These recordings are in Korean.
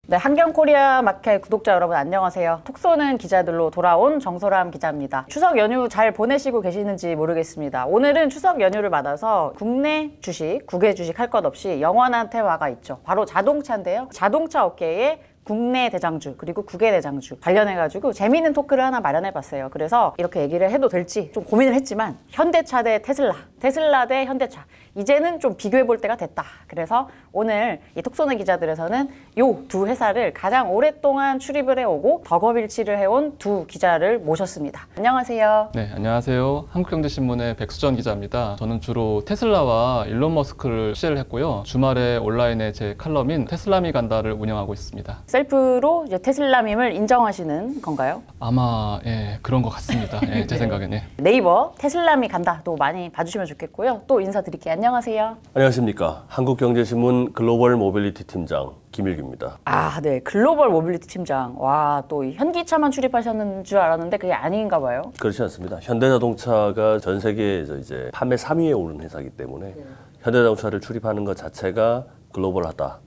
네, 한경코리아 마켓 구독자 여러분 안녕하세요. 톡 쏘는 기자들로 돌아온 정소람 기자입니다. 추석 연휴 잘 보내시고 계시는지 모르겠습니다. 오늘은 추석 연휴를 맞아서 국내 주식, 국외 주식 할 것 없이 영원한 테마가 있죠. 바로 자동차인데요. 자동차 업계에 국내 대장주 그리고 국외 대장주 관련해가지고 재미있는 토크를 하나 마련해봤어요. 그래서 이렇게 얘기를 해도 될지 좀 고민을 했지만 현대차 대 테슬라, 테슬라 대 현대차 이제는 좀 비교해볼 때가 됐다. 그래서 오늘 이 톡쏘는 기자들에서는 요 두 회사를 가장 오랫동안 출입을 해오고 덕업일치를 해온 두 기자를 모셨습니다. 안녕하세요. 네, 안녕하세요. 한국경제신문의 백수전 기자입니다. 저는 주로 테슬라와 일론 머스크를 취재를 했고요. 주말에 온라인에 제 칼럼인 테슬람이 간다를 운영하고 있습니다. 셀프로 이제 테슬라밈을 인정하시는 건가요? 아마 그런 것 같습니다. 제 생각에는. 네이버 테슬라미 간다 또 많이 봐주시면 좋겠고요. 또 인사드릴게요. 안녕하세요. 안녕하십니까. 한국경제신문 글로벌 모빌리티 팀장 김일규입니다. 아, 네. 글로벌 모빌리티 팀장. 와, 또 현기차만 출입하셨는 줄 알았는데 그게 아닌가 봐요. 그렇지 않습니다. 현대자동차가 전 세계에서 이제 판매 3위에 오른 회사이기 때문에 현대자동차를 출입하는 것 자체가 글로벌하다.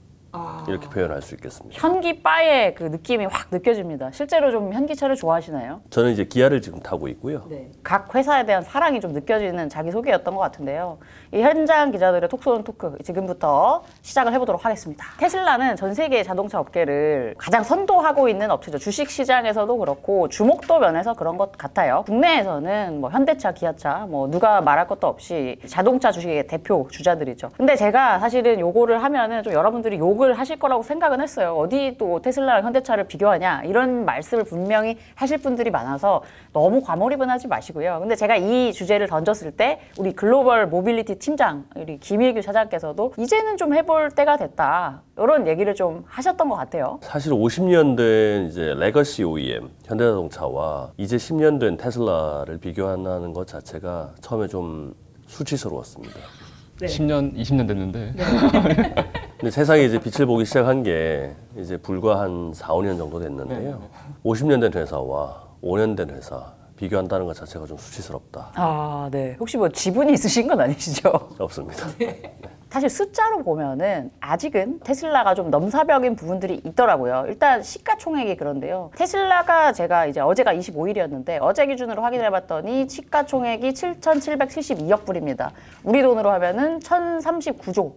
이렇게 표현할 수 있겠습니다. 현기바의 그 느낌이 확 느껴집니다. 실제로 좀 현기차를 좋아하시나요? 저는 이제 기아를 지금 타고 있고요. 네. 각 회사에 대한 사랑이 좀 느껴지는 자기소개였던 것 같은데요. 이 현장 기자들의 톡 쏘는 토크 지금부터 시작을 해보도록 하겠습니다. 테슬라는 전 세계 자동차 업계를 가장 선도하고 있는 업체죠. 주식시장에서도 그렇고 주목도 면에서 그런 것 같아요. 국내에서는 뭐 현대차, 기아차 뭐 누가 말할 것도 없이 자동차 주식의 대표 주자들이죠. 근데 제가 사실은 요거를 하면은 좀 여러분들이 욕을 하실 거라고 생각은 했어요. 어디 또 테슬라랑 현대차를 비교하냐 이런 말씀을 분명히 하실 분들이 많아서 너무 과몰입은 하지 마시고요. 근데 제가 이 주제를 던졌을 때 우리 글로벌 모빌리티 팀장 우리 김일규 차장께서도 이제는 좀 해볼 때가 됐다 이런 얘기를 좀 하셨던 것 같아요. 사실 50년 된 이제 레거시 OEM 현대자동차와 이제 10년 된 테슬라를 비교한다는 것 자체가 처음에 좀 수치스러웠습니다. 네. 10년, 20년 됐는데. 근데 세상에 이제 빛을 보기 시작한 게 이제 불과 한 4, 5년 정도 됐는데요. 50년 된 회사와 5년 된 회사 비교한다는 것 자체가 좀 수치스럽다. 아, 네. 혹시 뭐 지분이 있으신 건 아니시죠? 없습니다. 사실 숫자로 보면은 아직은 테슬라가 좀 넘사벽인 부분들이 있더라고요. 일단 시가총액이 그런데요. 테슬라가 제가 이제 어제가 25일이었는데 어제 기준으로 확인해 봤더니 시가총액이 7,772억 불입니다. 우리 돈으로 하면은 1,039조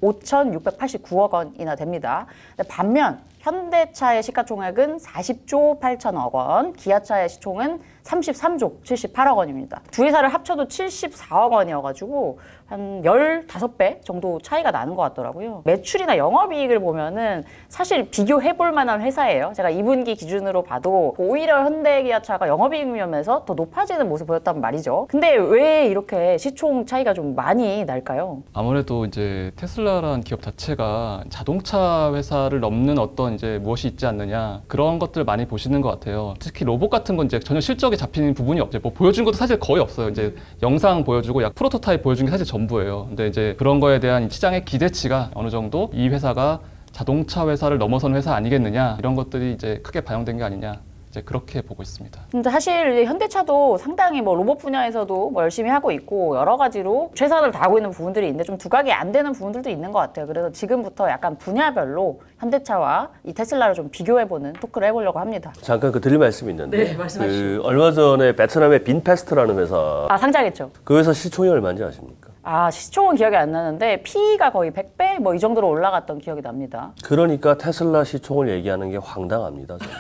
5,689억 원이나 됩니다. 반면 현대차의 시가총액은 40조 8천억 원, 기아차의 시총은 33조 78억 원입니다. 두 회사를 합쳐도 74억 원이어가지고 한 15배 정도 차이가 나는 것 같더라고요. 매출이나 영업이익을 보면은 사실 비교해볼 만한 회사예요. 제가 2분기 기준으로 봐도 오히려 현대기아차가 영업이익 면에서 더 높아지는 모습을 보였단 말이죠. 근데 왜 이렇게 시총 차이가 좀 많이 날까요? 아무래도 이제 테슬라라는 기업 자체가 자동차 회사를 넘는 어떤 이제 무엇이 있지 않느냐 그런 것들 많이 보시는 것 같아요. 특히 로봇 같은 건 이제 전혀 실적이 잡히는 부분이 없죠. 뭐 보여준 것도 사실 거의 없어요. 이제 영상 보여주고 약 프로토타입 보여준 게 사실 전부예요. 근데 이제 그런 거에 대한 시장의 기대치가 어느 정도 이 회사가 자동차 회사를 넘어선 회사 아니겠느냐 이런 것들이 이제 크게 반영된 게 아니냐. 이제 그렇게 보고 있습니다. 근데 사실 현대차도 상당히 뭐 로봇 분야에서도 뭐 열심히 하고 있고 여러 가지로 최선을 다하고 있는 부분들이 있는데 좀 두각이 안 되는 부분들도 있는 것 같아요. 그래서 지금부터 약간 분야별로 현대차와 이 테슬라를 좀 비교해보는 토크를 해보려고 합니다. 잠깐 드릴 말씀이 있는데 네, 말씀하시죠. 얼마 전에 베트남의 빈페스트라는 회사 상장했죠. 그 회사 시총이 얼마인지 아십니까? 시총은 기억이 안 나는데 PE가 거의 100배 뭐 이 정도로 올라갔던 기억이 납니다. 그러니까 테슬라 시총을 얘기하는 게 황당합니다. 저는.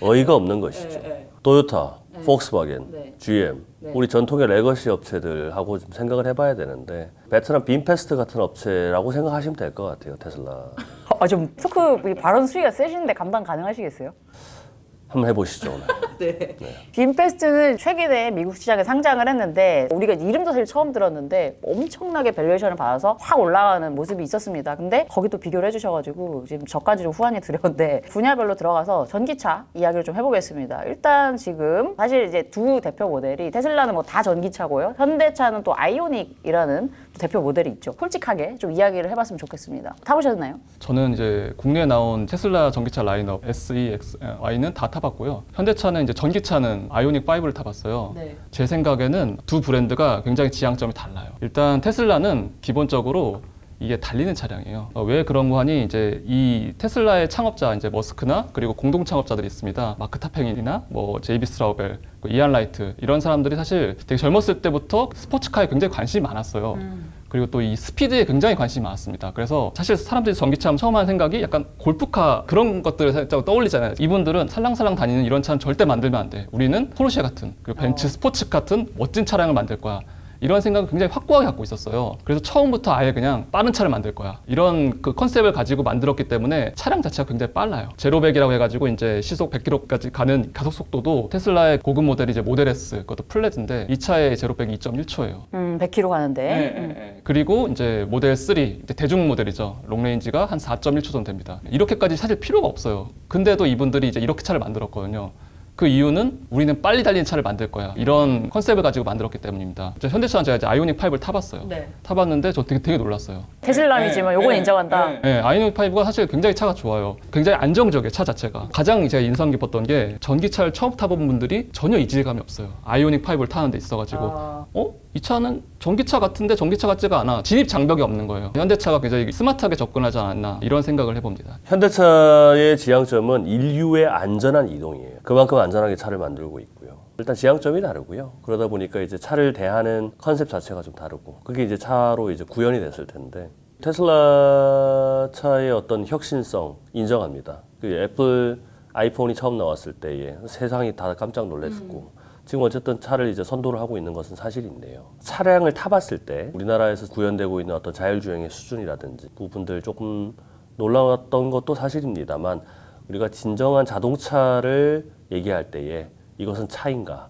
어이가 없는 것이죠. 토요타, 폭스바겐, GM, 우리 전통의 레거시 업체들하고 좀 생각을 해봐야 되는데 베트남 빈페스트 같은 업체라고 생각하시면 될 것 같아요, 테슬라. 좀 토크 발언 수위가 세신데 감당 가능하시겠어요? 한번 해보시죠, 오늘. 네. 빈페스트는 최근에 미국 시장에 상장을 했는데 우리가 이름도 사실 처음 들었는데 엄청나게 밸류에이션을 받아서 확 올라가는 모습이 있었습니다. 근데 거기 또 비교를 해주셔가지고 지금 저까지 좀 후환이 두려운데 분야별로 들어가서 전기차 이야기를 좀 해보겠습니다. 일단 지금 사실 이제 두 대표 모델이 테슬라는 뭐 다 전기차고요. 현대차는 또 아이오닉이라는 대표 모델이 있죠. 솔직하게 좀 이야기를 해봤으면 좋겠습니다. 타보셨나요? 저는 이제 국내에 나온 테슬라 전기차 라인업 SE, Y는 다 타봤고요. 현대차는 이제 전기차는 아이오닉 5를 타봤어요. 네. 제 생각에는 두 브랜드가 굉장히 지향점이 달라요. 일단 테슬라는 기본적으로 이게 달리는 차량이에요. 왜 그런 거 하니 이제 이 테슬라의 창업자 이제 머스크나 그리고 공동 창업자들이 있습니다. 마크 타팽이나 뭐 제이비 스트라우벨, 이안 라이트 이런 사람들이 사실 되게 젊었을 때부터 스포츠카에 굉장히 관심이 많았어요. 그리고 또 이 스피드에 굉장히 관심이 많았습니다. 그래서 사실 사람들이 전기차 처음 하는 생각이 약간 골프카 그런 것들을 살짝 떠올리잖아요. 이분들은 살랑살랑 다니는 이런 차는 절대 만들면 안 돼. 우리는 포르쉐 같은 그리고 벤츠 스포츠 같은 멋진 차량을 만들 거야. 이런 생각을 굉장히 확고하게 갖고 있었어요. 그래서 처음부터 아예 그냥 빠른 차를 만들 거야. 이런 그 컨셉을 가지고 만들었기 때문에 차량 자체가 굉장히 빨라요. 제로백이라고 해가지고 이제 시속 100km까지 가는 가속 속도도 테슬라의 고급 모델이 이제 모델 S, 그것도 플랫인데 이 차의 제로백이 2.1초예요. 100km 가는데. 네. 그리고 이제 모델 3, 이제 대중 모델이죠. 롱레인지가 한 4.1초 정도 됩니다. 이렇게까지 사실 필요가 없어요. 근데도 이분들이 이제 이렇게 차를 만들었거든요. 그 이유는 우리는 빨리 달리는 차를 만들 거야. 이런 컨셉을 가지고 만들었기 때문입니다. 현대차는 제가 이제 아이오닉 5를 타봤어요. 네. 타봤는데 저 되게 놀랐어요. 테슬라이지만 요건 인정한다. 네, 아이오닉 5가 사실 굉장히 차가 좋아요. 굉장히 안정적이에요, 차 자체가. 가장 제가 인상 깊었던 게 전기차를 처음 타본 분들이 전혀 이질감이 없어요. 아이오닉 5를 타는 데 있어가지고 이 차는 전기차 같은데 전기차 같지가 않아. 진입 장벽이 없는 거예요. 현대차가 굉장히 스마트하게 접근하지 않았나 이런 생각을 해봅니다. 현대차의 지향점은 인류의 안전한 이동이에요. 그만큼 안전하게 차를 만들고 있고요. 일단 지향점이 다르고요. 그러다 보니까 이제 차를 대하는 컨셉 자체가 좀 다르고 그게 이제 차로 이제 구현이 됐을 텐데 테슬라 차의 어떤 혁신성 인정합니다. 그 애플 아이폰이 처음 나왔을 때에 세상이 다 깜짝 놀랐고 지금 어쨌든 차를 이제 선도를 하고 있는 것은 사실인데요. 차량을 타봤을 때 우리나라에서 구현되고 있는 어떤 자율주행의 수준이라든지 부분들 조금 놀라웠던 것도 사실입니다만 우리가 진정한 자동차를 얘기할 때에 이것은 차인가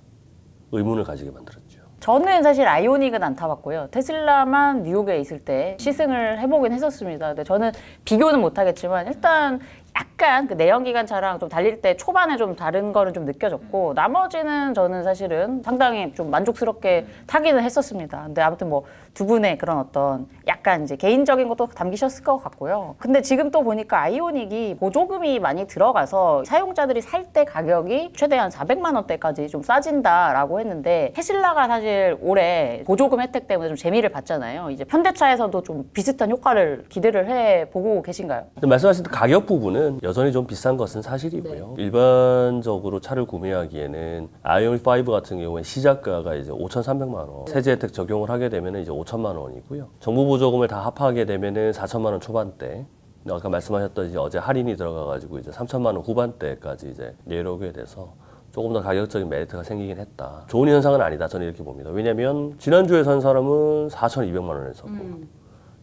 의문을 가지게 만들었죠. 저는 사실 아이오닉은 안 타봤고요. 테슬라만 뉴욕에 있을 때 시승을 해보긴 했었습니다. 근데 저는 비교는 못하겠지만 일단 약간 그 내연기관차랑 좀 달릴 때 초반에 좀 다른 거는 좀 느껴졌고 나머지는 저는 사실은 상당히 좀 만족스럽게 타기는 했었습니다. 근데 아무튼 뭐 두 분의 그런 어떤 약간 이제 개인적인 것도 담기셨을 것 같고요. 근데 지금 또 보니까 아이오닉이 보조금이 많이 들어가서 사용자들이 살 때 가격이 최대한 400만 원대까지 좀 싸진다라고 했는데 테슬라가 사실 올해 보조금 혜택 때문에 좀 재미를 봤잖아요. 이제 현대차에서도 좀 비슷한 효과를 기대를 해보고 계신가요? 말씀하신 가격 부분은 여전히 좀 비싼 것은 사실이고요. 일반적으로 차를 구매하기에는 아이오닉 5 같은 경우에 시작가가 이제 5,300만 원. 세제 혜택 적용을 하게 되면 이제 5천만 원이고요. 정부 보조금을 다 합하게 되면은 4천만 원 초반대. 아까 말씀하셨던 이제 어제 할인이 들어가가지고 이제 3천만 원 후반대까지 이제 내려오게 돼서 조금 더 가격적인 메리트가 생기긴 했다. 좋은 현상은 아니다. 저는 이렇게 봅니다. 왜냐면 지난주에 산 사람은 4,200만 원에 사고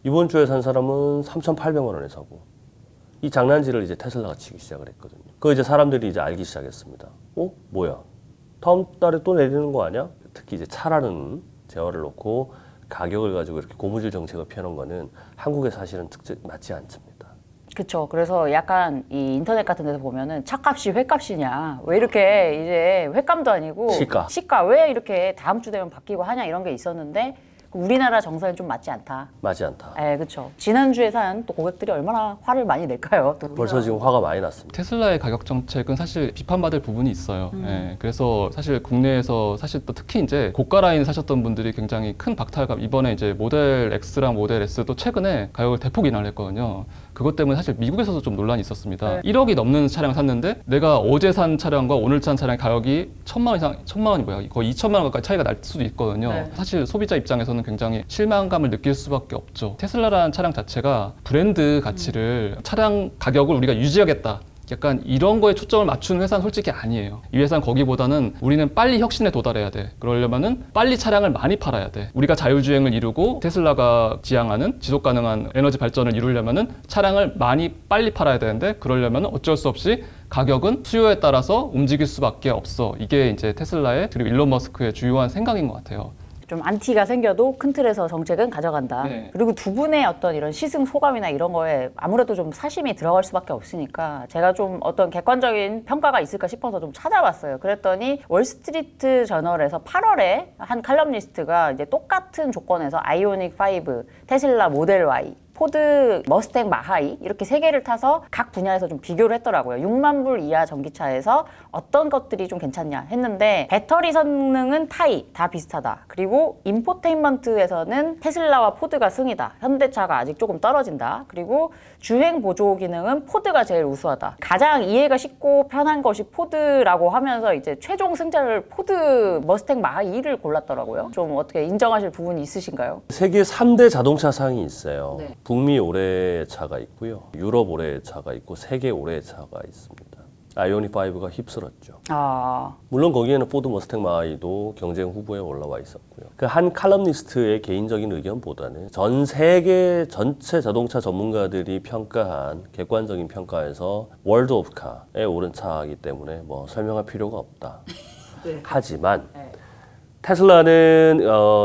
이번 주에 산 사람은 3,800만 원에 사고 이 장난질을 이제 테슬라가 치기 시작을 했거든요. 그거 이제 사람들이 이제 알기 시작했습니다. 뭐야? 다음 달에 또 내리는 거 아니야? 특히 이제 차라는 재화를 놓고 가격을 가지고 이렇게 고무줄 정책을 펴는 거는 한국의 사실은 맞지 않습니다. 그렇죠. 그래서 약간 이 인터넷 같은 데서 보면은 차값이 회값이냐, 왜 이렇게 이제 회감도 아니고 시가 왜 이렇게 다음 주 되면 바뀌고 하냐 이런 게 있었는데 우리나라 정서에 좀 맞지 않다. 맞지 않다. 네, 그렇죠. 지난주에 산 또 고객들이 얼마나 화를 많이 낼까요? 또 벌써 지금 화가 많이 났습니다. 테슬라의 가격 정책은 사실 비판받을 부분이 있어요. 예, 그래서 사실 국내에서 사실 또 특히 이제 고가 라인 사셨던 분들이 굉장히 큰 박탈감. 이번에 이제 모델 X랑 모델 S도 최근에 가격을 대폭 인하를 했거든요. 그것 때문에 사실 미국에서도 좀 논란이 있었습니다. 1억이 넘는 차량 샀는데 내가 어제 산 차량과 오늘 산 차량 가격이 1,000만 원 이상, 1,000만 원이 뭐야? 거의 2,000만 원 가까이 차이가 날 수도 있거든요. 사실 소비자 입장에서는 굉장히 실망감을 느낄 수밖에 없죠. 테슬라라는 차량 자체가 브랜드 가치를 차량 가격을 우리가 유지하겠다. 약간 이런 거에 초점을 맞추는 회사는 솔직히 아니에요. 이 회사는 거기보다는 우리는 빨리 혁신에 도달해야 돼. 그러려면은 빨리 차량을 많이 팔아야 돼. 우리가 자율주행을 이루고 테슬라가 지향하는 지속 가능한 에너지 발전을 이루려면은 차량을 많이 빨리 팔아야 되는데 그러려면은 어쩔 수 없이 가격은 수요에 따라서 움직일 수밖에 없어. 이게 이제 테슬라의 그리고 일론 머스크의 주요한 생각인 것 같아요. 좀 안티가 생겨도 큰 틀에서 정책은 가져간다. 그리고 두 분의 어떤 이런 시승 소감이나 이런 거에 아무래도 좀 사심이 들어갈 수밖에 없으니까 제가 좀 어떤 객관적인 평가가 있을까 싶어서 좀 찾아봤어요. 그랬더니 월스트리트 저널에서 8월에 한 칼럼니스트가 이제 똑같은 조건에서 아이오닉 5, 테슬라 모델 Y 포드 머스탱 마하이 이렇게 세 개를 타서 각 분야에서 좀 비교를 했더라고요. 6만 불 이하 전기차에서 어떤 것들이 좀 괜찮냐 했는데 배터리 성능은 타이 다 비슷하다. 그리고 인포테인먼트에서는 테슬라와 포드가 승이다. 현대차가 아직 조금 떨어진다. 그리고 주행 보조 기능은 포드가 제일 우수하다. 가장 이해가 쉽고 편한 것이 포드라고 하면서 이제 최종 승자를 포드 머스탱 마하이를 골랐더라고요. 좀 어떻게 인정하실 부분이 있으신가요? 세계 3대 자동차 상이 있어요. 네. 북미 올해차가 있고요. 유럽 올해차가 있고 세계 올해차가 있습니다. 아이오닉 5가 휩쓸었죠. 물론 거기에는 포드 머스탱 마하이도 경쟁 후보에 올라와 있었고요. 그 한 칼럼니스트의 개인적인 의견보다는 전 세계 전체 자동차 전문가들이 평가한 객관적인 평가에서 월드 오브 카에 오른 차이기 때문에 뭐 설명할 필요가 없다. 네. 하지만 테슬라는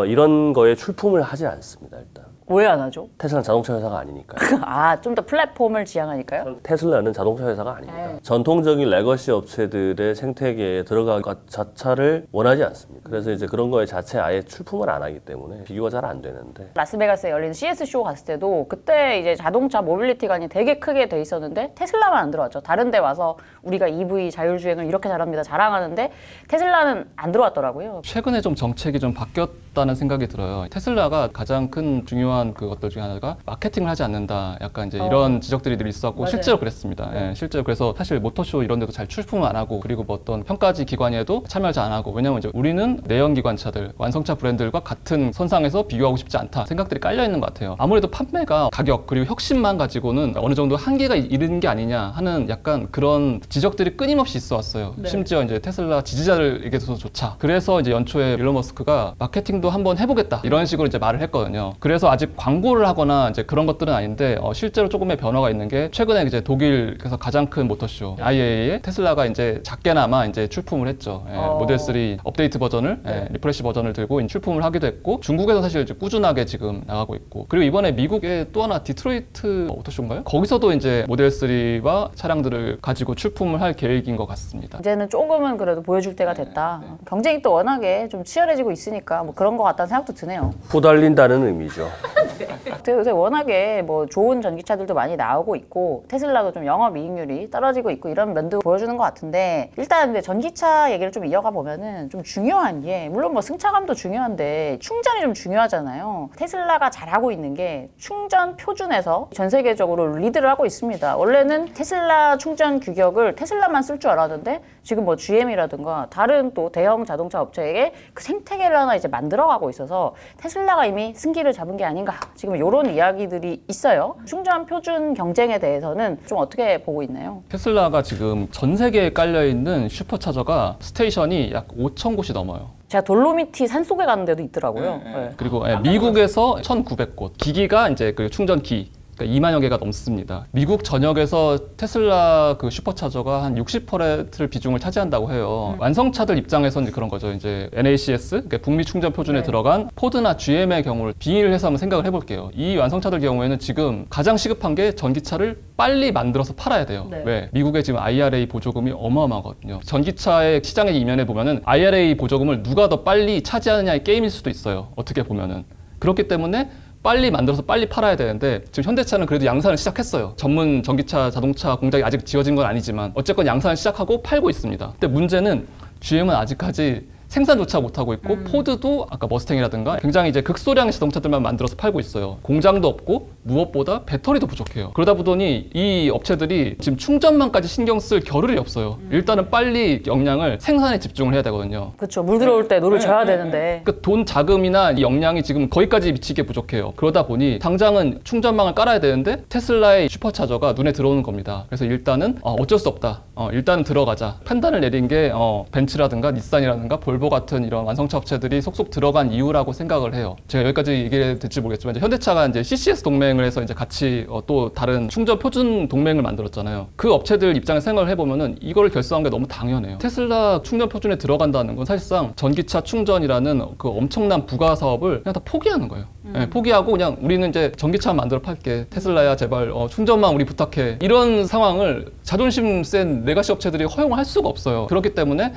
이런 거에 출품을 하지 않습니다. 일단 왜 안 하죠? 테슬라는 자동차 회사가 아니니까요. 좀 더 플랫폼을 지향하니까요? 테슬라는 자동차 회사가 아닙니다. 전통적인 레거시 업체들의 생태계에 들어가기 자체를 원하지 않습니다. 그래서 이제 그런 거에 자체 아예 출품을 안 하기 때문에 비교가 잘 안 되는데 라스베가스에 열리는 CS쇼 갔을 때도 그때 이제 자동차 모빌리티관이 되게 크게 돼 있었는데 테슬라만 안 들어왔죠. 다른 데 와서 우리가 EV 자율주행을 이렇게 잘합니다 자랑하는데 테슬라는 안 들어왔더라고요. 최근에 좀 정책이 좀 바뀌었다는 생각이 들어요. 테슬라가 가장 큰 중요한 그것들 중에 하나가 마케팅을 하지 않는다. 약간 이제 이런 지적들이 늘 있었고 맞아요. 실제로 그랬습니다. 예, 실제로 그래서 사실 모터쇼 이런 데도 잘 출품을 안 하고 그리고 뭐 어떤 평가지 기관에도 참여를 잘 안 하고 왜냐면 이제 우리는 내연기관차들, 완성차 브랜드들과 같은 선상에서 비교하고 싶지 않다 생각들이 깔려 있는 것 같아요. 아무래도 판매가 가격 그리고 혁신만 가지고는 어느 정도 한계가 이르는 게 아니냐 하는 약간 그런 지적들이 끊임없이 있어 왔어요. 심지어 이제 테슬라 지지자들에게서조차. 그래서 이제 연초에 일론 머스크가 마케팅도 한번 해보겠다 이런 식으로 이제 말을 했거든요. 그래서 아직 광고를 하거나 이제 그런 것들은 아닌데 실제로 조금의 변화가 있는 게 최근에 이제 독일에서 가장 큰 모터쇼 IAA에 테슬라가 이제 작게나마 이제 출품을 했죠. 모델 3 업데이트 버전을 리프레시 버전을 들고 출품을 하기도 했고 중국에서 사실 이제 꾸준하게 지금 나가고 있고 그리고 이번에 미국에 또 하나 디트로이트 오토쇼인가요? 거기서도 이제 모델 3와 차량들을 가지고 출품을 할 계획인 것 같습니다. 이제는 조금은 그래도 보여줄 때가 됐다. 경쟁이 또 워낙에 좀 치열해지고 있으니까 뭐 그런 것 같다는 생각도 드네요. 후달린다는 의미죠. 요새 워낙에 뭐 좋은 전기차들도 많이 나오고 있고 테슬라도 좀 영업이익률이 떨어지고 있고 이런 면도 보여주는 것 같은데 일단 근데 전기차 얘기를 좀 이어가 보면은 좀 중요한 게 물론 뭐 승차감도 중요한데 충전이 좀 중요하잖아요. 테슬라가 잘하고 있는 게 충전 표준에서 전 세계적으로 리드를 하고 있습니다. 원래는 테슬라 충전 규격을 테슬라만 쓸 줄 알았는데 지금 뭐 GM이라든가 다른 또 대형 자동차 업체에게 그 생태계를 하나 이제 만들어가고 있어서 테슬라가 이미 승기를 잡은 게 아닌가 지금 이런 이야기들이 있어요. 충전 표준 경쟁에 대해서는 좀 어떻게 보고 있나요? 테슬라가 지금 전 세계에 깔려있는 슈퍼차저가 스테이션이 약 5,000곳이 넘어요. 제가 돌로미티 산속에 가는 데도 있더라고요. 네. 그리고 미국에서 1,900곳 기기가 이제 그 충전기 그러니까 2만여 개가 넘습니다. 미국 전역에서 테슬라 그 슈퍼차저가 한 60%를 비중을 차지한다고 해요. 완성차들 입장에서는 그런 거죠. 이제 NACS, 그러니까 북미 충전 표준에 들어간 포드나 GM의 경우를 빙의를 해서 한번 생각을 해볼게요. 이 완성차들 경우에는 지금 가장 시급한 게 전기차를 빨리 만들어서 팔아야 돼요. 왜? 미국의 지금 IRA 보조금이 어마어마하거든요. 전기차의 시장에 이면에 보면은 IRA 보조금을 누가 더 빨리 차지하느냐의 게임일 수도 있어요. 어떻게 보면은. 그렇기 때문에 빨리 만들어서 빨리 팔아야 되는데 지금 현대차는 그래도 양산을 시작했어요. 전문 전기차 자동차 공장이 아직 지어진 건 아니지만 어쨌건 양산을 시작하고 팔고 있습니다. 근데 문제는 GM은 아직까지 생산조차 못하고 있고 포드도 아까 머스탱이라든가 굉장히 이제 극소량의 자동차들만 만들어서 팔고 있어요. 공장도 없고 무엇보다 배터리도 부족해요. 그러다 보더니 이 업체들이 지금 충전만까지 신경 쓸 겨를이 없어요. 일단은 빨리 역량을 생산에 집중을 해야 되거든요. 그렇죠. 물 들어올 때 노를 져야 되는데. 그러니까 돈 자금이나 이 역량이 지금 거기까지 미치게 부족해요. 그러다 보니 당장은 충전망을 깔아야 되는데 테슬라의 슈퍼차저가 눈에 들어오는 겁니다. 그래서 일단은 어쩔 수 없다. 일단은 들어가자. 판단을 내린 게 벤츠라든가 닛산이라든가 볼보 같은 이런 완성차 업체들이 속속 들어간 이유라고 생각을 해요. 제가 여기까지 얘기를 될지 모르겠지만 이제 현대차가 이제 CCS 동맹을 해서 이제 같이 또 다른 충전 표준 동맹을 만들었잖아요. 그 업체들 입장에서 생각을 해보면은 이거를 결성한 게 너무 당연해요. 테슬라 충전 표준에 들어간다는 건 사실상 전기차 충전이라는 그 엄청난 부가 사업을 그냥 다 포기하는 거예요. 네, 포기하고 그냥 우리는 이제 전기차만 만들어 팔게. 테슬라야 제발 충전만 우리 부탁해. 이런 상황을 자존심 센 레가시 업체들이 허용할 수가 없어요. 그렇기 때문에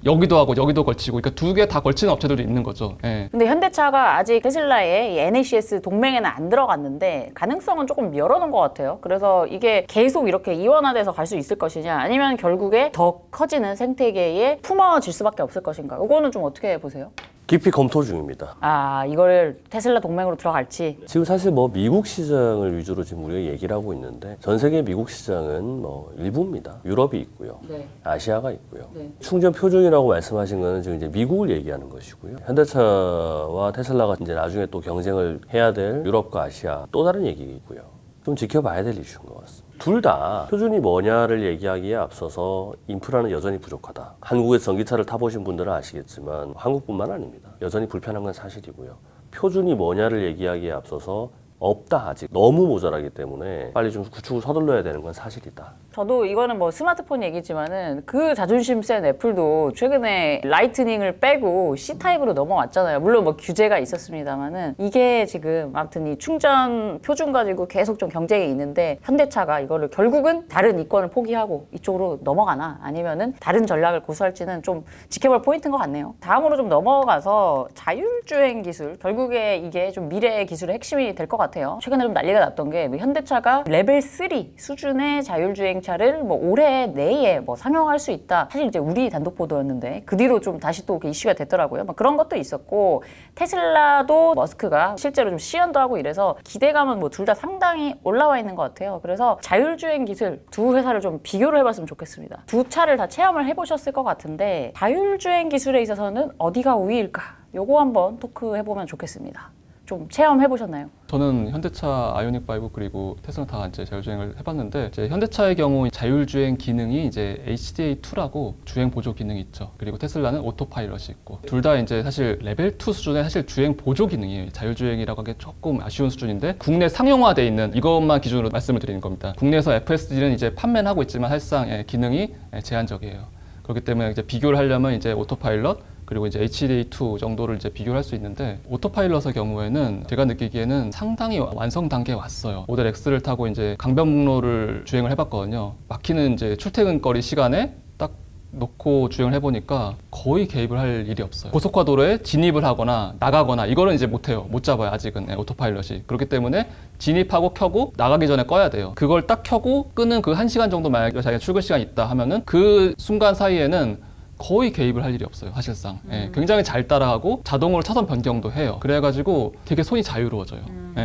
여기도 하고 여기도 걸치고 그러니까 두 개 다 걸치는 업체들도 있는 거죠. 예. 근데 현대차가 아직 테슬라의 이 NACS 동맹에는 안 들어갔는데 가능성은 조금 열어놓은 것 같아요. 그래서 이게 계속 이렇게 이원화돼서 갈 수 있을 것이냐 아니면 결국에 더 커지는 생태계에 품어질 수밖에 없을 것인가. 이거는 좀 어떻게 보세요? 깊이 검토 중입니다. 아, 이거를 테슬라 동맹으로 들어갈지. 지금 사실 뭐 미국 시장을 위주로 지금 우리가 얘기를 하고 있는데 전 세계 미국 시장은 뭐 일부입니다. 유럽이 있고요. 네. 아시아가 있고요. 네. 충전 표준이라고 말씀하신 거는 지금 이제 미국을 얘기하는 것이고요. 현대차와 테슬라가 이제 나중에 또 경쟁을 해야 될 유럽과 아시아 또 다른 얘기이고요. 좀 지켜봐야 될 이슈인 것 같습니다. 둘 다 표준이 뭐냐를 얘기하기에 앞서서 인프라는 여전히 부족하다. 한국에서 전기차를 타보신 분들은 아시겠지만 한국뿐만 아닙니다. 여전히 불편한 건 사실이고요. 표준이 뭐냐를 얘기하기에 앞서서 없다 아직. 너무 모자라기 때문에 빨리 좀 구축을 서둘러야 되는 건 사실이다. 저도 이거는 뭐 스마트폰 얘기지만은 그 자존심 센 애플도 최근에 라이트닝을 빼고 C타입으로 넘어왔잖아요. 물론 뭐 규제가 있었습니다만은 이게 지금 아무튼 이 충전 표준 가지고 계속 좀 경쟁이 있는데 현대차가 이거를 결국은 다른 이권을 포기하고 이쪽으로 넘어가나 아니면은 다른 전략을 고수할지는 좀 지켜볼 포인트인 것 같네요. 다음으로 좀 넘어가서 자율주행 기술, 결국에 이게 좀 미래의 기술의 핵심이 될 것 같아요. 최근에 좀 난리가 났던 게 현대차가 레벨 3 수준의 자율주행 차를 뭐 올해 내에 뭐 상용할 수 있다. 사실 이제 우리 단독 보도였는데 그 뒤로 좀 다시 또 이슈가 됐더라고요. 막 그런 것도 있었고 테슬라도 머스크가 실제로 좀 시연도 하고 이래서 기대감은 뭐 둘 다 상당히 올라와 있는 것 같아요. 그래서 자율주행 기술 두 회사를 좀 비교를 해봤으면 좋겠습니다. 두 차를 다 체험을 해보셨을 것 같은데 자율주행 기술에 있어서는 어디가 우위일까? 요거 한번 토크 해보면 좋겠습니다. 좀 체험해 보셨나요? 저는 현대차 아이오닉 5 그리고 테슬라 다 이제 자율주행을 해봤는데 이제 현대차의 경우 자율주행 기능이 이제 HDA2라고 주행 보조 기능이 있죠. 그리고 테슬라는 오토파일럿이 있고 둘 다 이제 사실 레벨 2 수준의 사실 주행 보조 기능이에요. 자율주행이라고 하기 조금 아쉬운 수준인데 국내 상용화돼 있는 이것만 기준으로 말씀을 드리는 겁니다. 국내에서 FSD는 이제 판매는 하고 있지만 사실상 기능이 제한적이에요. 그렇기 때문에 이제 비교를 하려면 이제 오토파일럿 그리고 이제 HDA2 정도를 이제 비교를 할 수 있는데 오토파일럿의 경우에는 제가 느끼기에는 상당히 완성 단계에 왔어요. 모델 X를 타고 이제 강변북로를 주행을 해봤거든요. 막히는 이제 출퇴근거리 시간에 딱 놓고 주행을 해보니까 거의 개입을 할 일이 없어요. 고속화도로에 진입을 하거나 나가거나 이거는 이제 못해요. 못 잡아요 아직은 오토파일럿이. 그렇기 때문에 진입하고 켜고 나가기 전에 꺼야 돼요. 그걸 딱 켜고 끄는 그 1시간 정도 만약에 자기가 출근 시간이 있다 하면은 그 순간 사이에는 거의 개입을 할 일이 없어요 사실상. 굉장히 잘 따라하고 자동으로 차선 변경도 해요. 그래가지고 되게 손이 자유로워져요.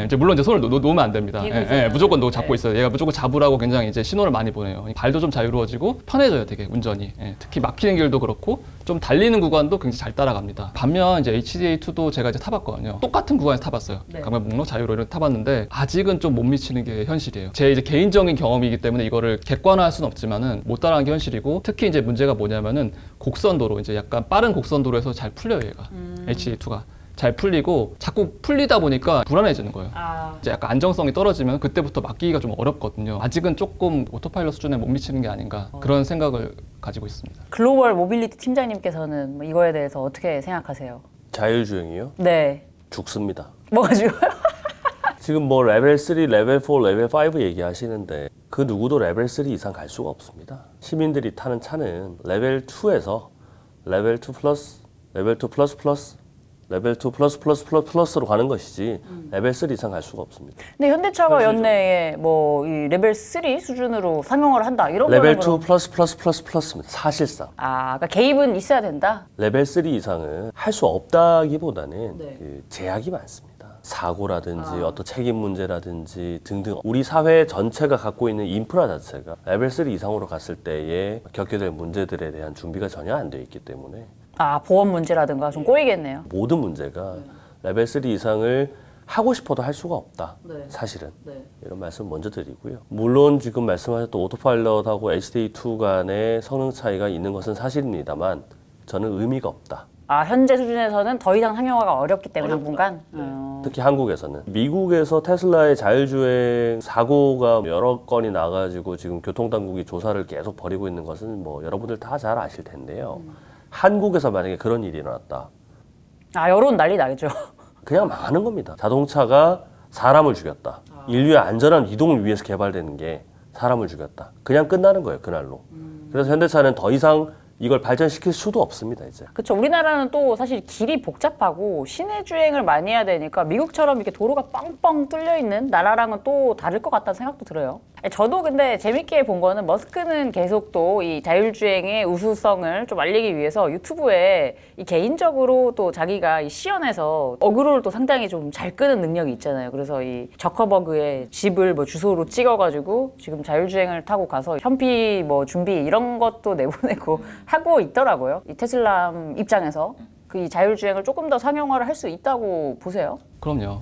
이제 물론 이제 손을 놓으면 안 됩니다. 무조건 잡고 있어요. 얘가 무조건 잡으라고 굉장히 이제 신호를 많이 보내요. 발도 좀 자유로워지고 편해져요 되게 운전이. 특히 막히는 길도 그렇고 좀 달리는 구간도 굉장히 잘 따라갑니다. 반면 이제 HDA2도 제가 이제 타봤거든요. 똑같은 구간에서 타봤어요. 강변북로 자유로를 타봤는데 아직은 좀 못 미치는 게 현실이에요. 제 이제 개인적인 경험이기 때문에 이거를 객관화할 수는 없지만은 못 따라가는 게 현실이고 특히 이제 문제가 뭐냐면은 곡선도로 이제 약간 빠른 곡선도로에서 잘 풀려요 얘가. HDA2가 잘 풀리고 자꾸 풀리다 보니까 불안해지는 거예요. 이제 약간 안정성이 떨어지면 그때부터 맡기기가 좀 어렵거든요. 아직은 조금 오토파일럿 수준에 못 미치는 게 아닌가 그런 생각을 가지고 있습니다. 글로벌 모빌리티 팀장님께서는 뭐 이거에 대해서 어떻게 생각하세요? 자율주행이요? 네. 죽습니다. 뭐가 죽어요? 지금 뭐 레벨 3, 레벨 4, 레벨 5 얘기하시는데 그 누구도 레벨 3 이상 갈 수가 없습니다. 시민들이 타는 차는 레벨 2에서 레벨 2 플러스, 레벨 2 플러스 플러스, 레벨 2 플러스 플러스 플러스 플러스로 가는 것이지 레벨 3 이상 갈 수가 없습니다. 근데 현대차가 연내에 뭐 이 레벨 3 수준으로 상용화를 한다 이런 거는 레벨 2 플러스 플러스 플러스 플러스입니다. 사실상. 그러니까 개입은 있어야 된다. 레벨 3 이상은 할 수 없다기보다는 네. 그 제약이 많습니다. 사고라든지 어떤 책임 문제라든지 등등 우리 사회 전체가 갖고 있는 인프라 자체가 레벨 3 이상으로 갔을 때에 겪게 될 문제들에 대한 준비가 전혀 안 돼 있기 때문에 보험 문제라든가 좀 꼬이겠네요. 모든 문제가 레벨 3 이상을 하고 싶어도 할 수가 없다. 사실은. 이런 말씀 먼저 드리고요. 물론 지금 말씀하셨던 오토파일럿하고 HDA2 간의 성능 차이가 있는 것은 사실입니다만 저는 의미가 없다. 현재 수준에서는 더 이상 상용화가 어렵기 때문에 당분간. 특히 한국에서는. 미국에서 테슬라의 자율주행 사고가 여러 건이 나가지고 지금 교통당국이 조사를 계속 벌이고 있는 것은 뭐 여러분들 다 잘 아실 텐데요. 한국에서 만약에 그런 일이 일어났다. 여론 난리 나겠죠. 그냥 망하는 겁니다. 자동차가 사람을 죽였다. 인류의 안전한 이동을 위해서 개발되는 게 사람을 죽였다. 그냥 끝나는 거예요, 그날로. 그래서 현대차는 더 이상 이걸 발전시킬 수도 없습니다, 이제. 그렇죠. 우리나라는 또 사실 길이 복잡하고 시내 주행을 많이 해야 되니까 미국처럼 이렇게 도로가 뻥뻥 뚫려 있는 나라랑은 또 다를 것 같다는 생각도 들어요. 저도 근데 재밌게 본 거는 머스크는 계속 또 이 자율주행의 우수성을 좀 알리기 위해서 유튜브에 이 개인적으로 또 자기가 이 시연에서 어그로를 또 상당히 좀 잘 끄는 능력이 있잖아요. 그래서 이 저커버그의 집을 뭐 주소로 찍어가지고 지금 자율주행을 타고 가서 현피 뭐 준비 이런 것도 내보내고 하고 있더라고요. 이 테슬라 입장에서 그 이 자율주행을 조금 더 상용화를 할 수 있다고 보세요. 그럼요.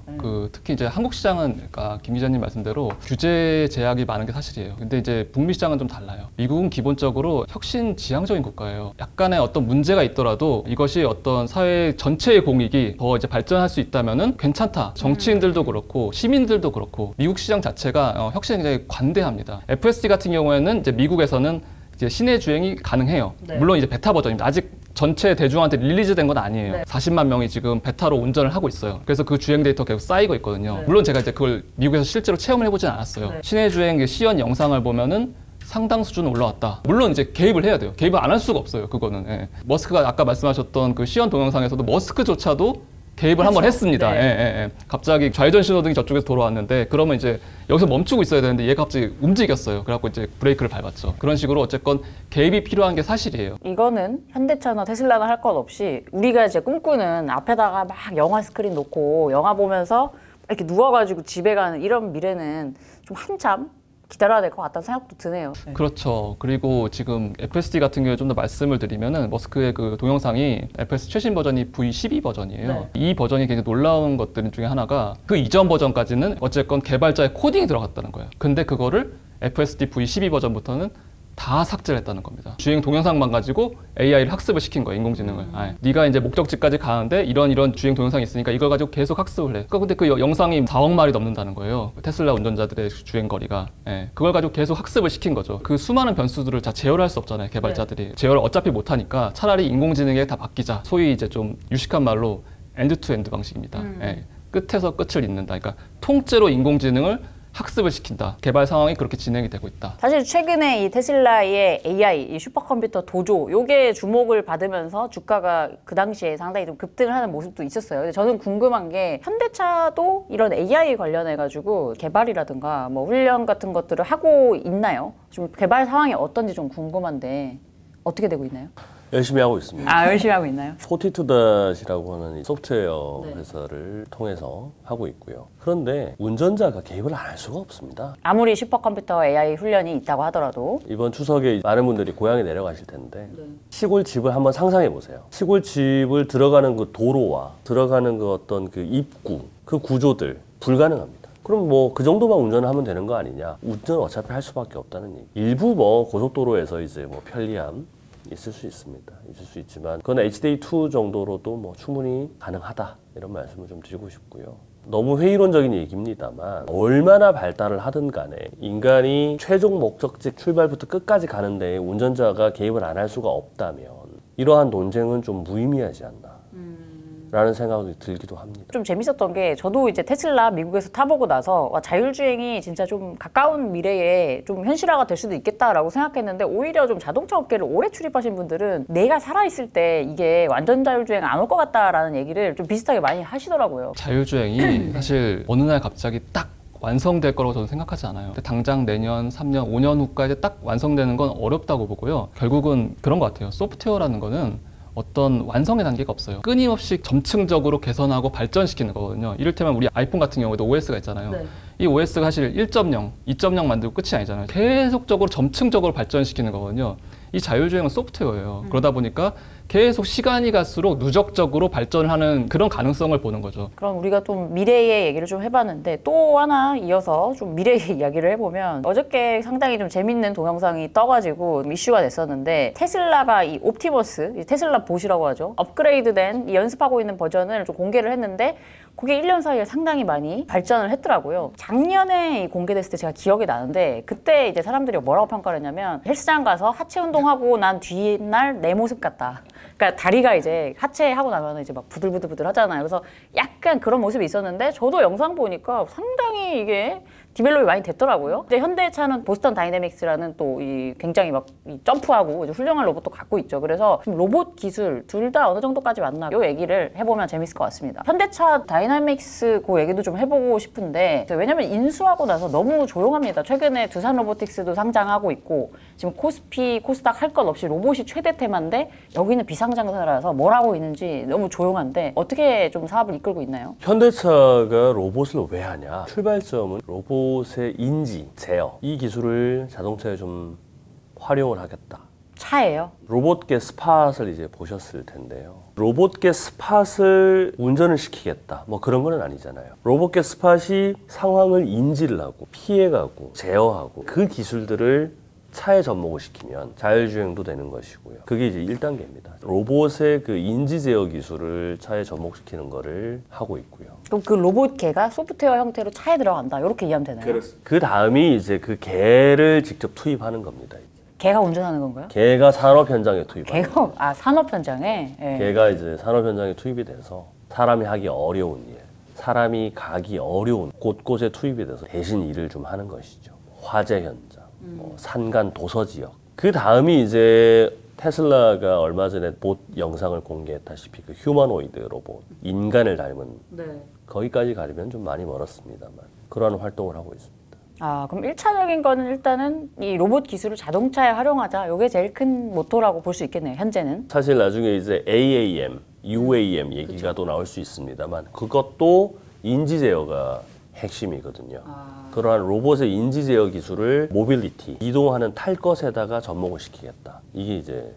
특히 이제 한국 시장은 그러니까 김 기자님 말씀대로 규제 제약이 많은 게 사실이에요. 근데 이제 북미 시장은 좀 달라요. 미국은 기본적으로 혁신 지향적인 국가예요. 약간의 어떤 문제가 있더라도 이것이 어떤 사회 전체의 공익이 더 이제 발전할 수 있다면은 괜찮다. 정치인들도 그렇고 시민들도 그렇고 미국 시장 자체가 혁신에 굉장히 관대합니다. FSD 같은 경우에는 이제 미국에서는 이제 시내 주행이 가능해요. 네. 물론 이제 베타 버전입니다. 아직 전체 대중한테 릴리즈된 건 아니에요. 네. 40만 명이 지금 베타로 운전을 하고 있어요. 그래서 그 주행 데이터 계속 쌓이고 있거든요. 네. 물론 제가 이제 그걸 미국에서 실제로 체험을 해보진 않았어요. 네. 시내 주행 시연 영상을 보면은 상당 수준 올라왔다. 물론 이제 개입을 해야 돼요. 개입을 안 할 수가 없어요. 그거는. 예. 머스크가 아까 말씀하셨던 그 시연 동영상에서도 머스크조차도 개입을 한번 했습니다. 네. 예, 예, 예. 갑자기 좌회전 신호등이 저쪽에서 돌아왔는데 그러면 이제 여기서 멈추고 있어야 되는데 얘가 갑자기 움직였어요. 그래갖고 이제 브레이크를 밟았죠. 그런 식으로 어쨌건 개입이 필요한 게 사실이에요. 이거는 현대차나 테슬라나 할 것 없이 우리가 이제 꿈꾸는 앞에다가 막 영화 스크린 놓고 영화 보면서 이렇게 누워가지고 집에 가는 이런 미래는 좀 한참 기다려야 될 것 같다는 생각도 드네요. 네. 그렇죠. 그리고 지금 FSD 같은 경우에 좀 더 말씀을 드리면은 머스크의 그 동영상이 FSD 최신 버전이 V12 버전이에요. 네. 이 버전이 굉장히 놀라운 것들 중에 하나가 그 이전 버전까지는 어쨌건 개발자의 코딩이 들어갔다는 거예요. 근데 그거를 FSD V12 버전부터는 다 삭제를 했다는 겁니다. 주행 동영상만 가지고 AI를 학습을 시킨 거예요, 인공지능을. 네가 이제 목적지까지 가는데 이런 주행 동영상이 있으니까 이걸 가지고 계속 학습을 해. 근데 그 영상이 4억 마리 넘는다는 거예요. 테슬라 운전자들의 주행 거리가. 예. 그걸 가지고 계속 학습을 시킨 거죠. 그 수많은 변수들을 다 제어를 할 수 없잖아요, 개발자들이. 네. 제어를 어차피 못 하니까 차라리 인공지능에 다 맡기자. 소위 이제 좀 유식한 말로 엔드 투 엔드 방식입니다. 예. 끝에서 끝을 잇는다. 그러니까 통째로 인공지능을 학습을 시킨다. 개발 상황이 그렇게 진행이 되고 있다. 사실 최근에 이 테슬라의 AI, 이 슈퍼컴퓨터 도조, 요게 주목을 받으면서 주가가 그 당시에 상당히 좀 급등을 하는 모습도 있었어요. 근데 저는 궁금한 게 현대차도 이런 AI 관련해가지고 개발이라든가 뭐 훈련 같은 것들을 하고 있나요? 좀 개발 상황이 어떤지 좀 궁금한데 어떻게 되고 있나요? 열심히 하고 있습니다. 아, 열심히 하고 있나요? 포티투닷이라고 하는 소프트웨어 회사를 통해서 하고 있고요. 그런데 운전자가 개입을 안 할 수가 없습니다. 아무리 슈퍼컴퓨터 AI 훈련이 있다고 하더라도 이번 추석에 많은 분들이 고향에 내려가실 텐데 시골 집을 한번 상상해 보세요. 시골 집을 들어가는 그 도로와 들어가는 그 어떤 그 입구, 그 구조들 불가능합니다. 그럼 뭐 그 정도만 운전을 하면 되는 거 아니냐? 운전 어차피 할 수밖에 없다는 얘기. 일부 뭐 고속도로에서 이제 뭐 편리함 있을 수 있습니다. 있을 수 있지만 그건 HD2 정도로도 뭐 충분히 가능하다 이런 말씀을 좀 드리고 싶고요. 너무 회의론적인 얘기입니다만 얼마나 발달을 하든 간에 인간이 최종 목적지 출발부터 끝까지 가는데 운전자가 개입을 안 할 수가 없다면 이러한 논쟁은 좀 무의미하지 않나 라는 생각이 들기도 합니다. 좀 재밌었던 게 저도 이제 테슬라 미국에서 타보고 나서 와, 자율주행이 진짜 좀 가까운 미래에 좀 현실화가 될 수도 있겠다라고 생각했는데 오히려 좀 자동차 업계를 오래 출입하신 분들은 내가 살아있을 때 이게 완전 자율주행 안 올 것 같다라는 얘기를 좀 비슷하게 많이 하시더라고요. 자율주행이 사실 어느 날 갑자기 딱 완성될 거라고 저는 생각하지 않아요. 당장 내년, 3년, 5년 후까지 딱 완성되는 건 어렵다고 보고요. 결국은 그런 것 같아요. 소프트웨어라는 거는 어떤 완성의 단계가 없어요. 끊임없이 점층적으로 개선하고 발전시키는 거거든요. 이를테면 우리 아이폰 같은 경우에도 OS가 있잖아요. 네. 이 OS가 사실 1.0, 2.0 만들고 끝이 아니잖아요. 계속적으로 점층적으로 발전시키는 거거든요. 이 자율주행은 소프트웨어예요. 그러다 보니까 계속 시간이 갈수록 누적적으로 발전을 하는 그런 가능성을 보는 거죠. 그럼 우리가 좀 미래의 얘기를 좀 해봤는데 또 하나 이어서 좀 미래의 이야기를 해보면 어저께 상당히 좀 재밌는 동영상이 떠가지고 이슈가 됐었는데 테슬라가 이 옵티머스, 이 테슬라 봇이라고 하죠. 업그레이드된 이 연습하고 있는 버전을 좀 공개를 했는데 그게 1년 사이에 상당히 많이 발전을 했더라고요. 작년에 공개됐을 때 제가 기억이 나는데 그때 이제 사람들이 뭐라고 평가를 했냐면 헬스장 가서 하체 운동하고 난 뒤날 내 모습 같다. 그러니까 다리가 이제 하체 하고 나면 이제 막 부들부들 하잖아요. 그래서 약간 그런 모습이 있었는데 저도 영상 보니까 상당히 이게 디벨롭이 많이 됐더라고요. 이제 현대차는 보스턴 다이내믹스라는 또 이 굉장히 막 이 점프하고 이제 훌륭한 로봇도 갖고 있죠. 그래서 지금 로봇 기술 둘 다 어느 정도까지 왔나 요 얘기를 해보면 재밌을 것 같습니다. 현대차 다이내믹스 그 얘기도 좀 해보고 싶은데 왜냐면 인수하고 나서 너무 조용합니다. 최근에 두산 로보틱스도 상장하고 있고 지금 코스피, 코스닥 할 것 없이 로봇이 최대 테마인데 여기는 비상장사라서 뭘 하고 있는지 너무 조용한데 어떻게 좀 사업을 이끌고 있나요? 현대차가 로봇을 왜 하냐? 출발점은 로봇의 인지, 제어 이 기술을 자동차에 좀 활용을 하겠다. 차예요. 로봇계 스팟을 이제 보셨을 텐데요. 로봇계 스팟을 운전을 시키겠다. 뭐 그런 건 아니잖아요. 로봇계 스팟이 상황을 인지를 하고 피해가고 제어하고 그 기술들을 차에 접목을 시키면 자율주행도 되는 것이고요. 그게 이제 1단계입니다. 로봇의 그 인지 제어 기술을 차에 접목시키는 거를 하고 있고요. 그럼 그 로봇개가 소프트웨어 형태로 차에 들어간다. 이렇게 이해하면 되나요? 그 다음이 이제 그 개를 직접 투입하는 겁니다. 개가 운전하는 건가요? 개가 산업 현장에 투입하는 개가 산업 현장에. 예. 개가 이제 산업 현장에 투입이 돼서 사람이 하기 어려운 일, 사람이 가기 어려운 곳곳에 투입이 돼서 대신 일을 좀 하는 것이죠. 화재 현장, 뭐 산간 도서 지역. 그 다음이 이제 테슬라가 얼마 전에 봇 영상을 공개했다시피 그 휴머노이드 로봇, 인간을 닮은 거기까지 가려면 좀 많이 멀었습니다만 그러한 활동을 하고 있습니다. 그럼 1차적인 거는 일단은 이 로봇 기술을 자동차에 활용하자. 이게 제일 큰 모토라고 볼 수 있겠네요. 현재는. 사실 나중에 이제 AAM, UAM 얘기가 또 나올 수 있습니다만 그것도 인지 제어가 핵심이거든요. 그러한 로봇의 인지 제어 기술을 모빌리티, 이동하는 탈 것에다가 접목을 시키겠다. 이게 이제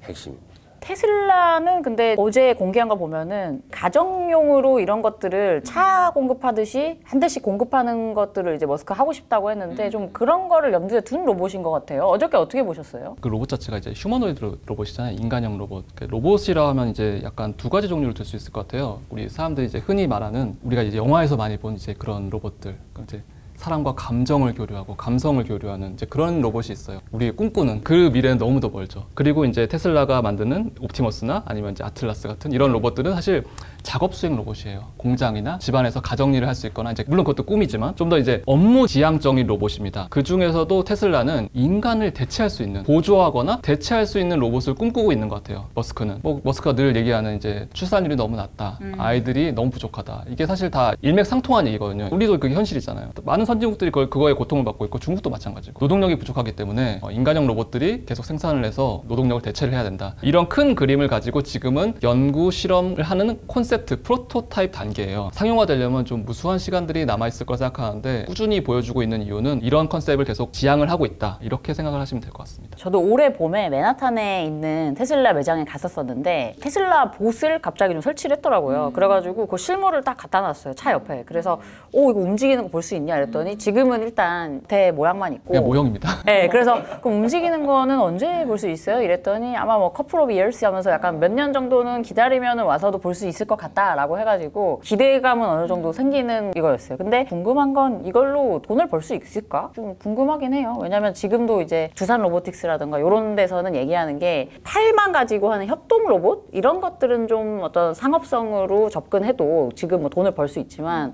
핵심입니다. 테슬라는 근데 어제 공개한 거 보면은 가정용으로 이런 것들을 차 공급하듯이 한 대씩 공급하는 것들을 이제 머스크 하고 싶다고 했는데 좀 그런 거를 염두에 둔 로봇인 것 같아요. 어저께 어떻게 보셨어요? 그 로봇 자체가 이제 휴머노이드 로봇이잖아요. 인간형 로봇. 로봇이라 하면 이제 약간 두 가지 종류를 들 수 있을 것 같아요. 우리 사람들이 이제 흔히 말하는 우리가 이제 영화에서 많이 본 이제 그런 로봇들. 이제 사람과 감정을 교류하고 감성을 교류하는 이제 그런 로봇이 있어요. 우리가 꿈꾸는 그 미래는 너무 더 멀죠. 그리고 이제 테슬라가 만드는 옵티머스나 아니면 이제 아틀라스 같은 이런 로봇들은 사실 작업 수행 로봇이에요. 공장이나 집안에서 가정 일을 할 수 있거나 이제 물론 그것도 꿈이지만 좀 더 이제 업무 지향적인 로봇입니다. 그 중에서도 테슬라는 인간을 대체할 수 있는 보조하거나 대체할 수 있는 로봇을 꿈꾸고 있는 것 같아요. 머스크는 머스크가 늘 얘기하는 이제 출산율이 너무 낮다, 아이들이 너무 부족하다. 이게 사실 다 일맥상통한 얘기거든요. 우리도 그게 현실이잖아요. 많은 선진국들이 그거에 고통을 받고 있고 중국도 마찬가지고 노동력이 부족하기 때문에 인간형 로봇들이 계속 생산을 해서 노동력을 대체를 해야 된다. 이런 큰 그림을 가지고 지금은 연구 실험을 하는 콘셉트, 프로토타입 단계예요. 상용화되려면 좀 무수한 시간들이 남아있을 거라 생각하는데 꾸준히 보여주고 있는 이유는 이런 컨셉을 계속 지향을 하고 있다. 이렇게 생각을 하시면 될 것 같습니다. 저도 올해 봄에 맨하탄에 있는 테슬라 매장에 갔었었는데 테슬라 봇을 갑자기 좀 설치를 했더라고요. 그래가지고 그 실물을 딱 갖다 놨어요. 차 옆에. 그래서 이거 움직이는 거 볼 수 있냐 이랬더니 지금은 일단 대 모양만 있고 그냥 모형입니다. 네, 그래서 그럼 움직이는 거는 언제 볼 수 있어요? 이랬더니 아마 뭐 커플 오브 이어스 하면서 약간 몇 년 정도는 기다리면 와서도 볼 수 있을 것 같다라고 해가지고 기대감은 어느 정도 생기는 이거였어요. 근데 궁금한 건 이걸로 돈을 벌 수 있을까? 좀 궁금하긴 해요. 왜냐면 지금도 이제 두산 로보틱스라든가 이런 데서는 얘기하는 게 팔만 가지고 하는 협동 로봇? 이런 것들은 좀 어떤 상업성으로 접근해도 지금 뭐 돈을 벌 수 있지만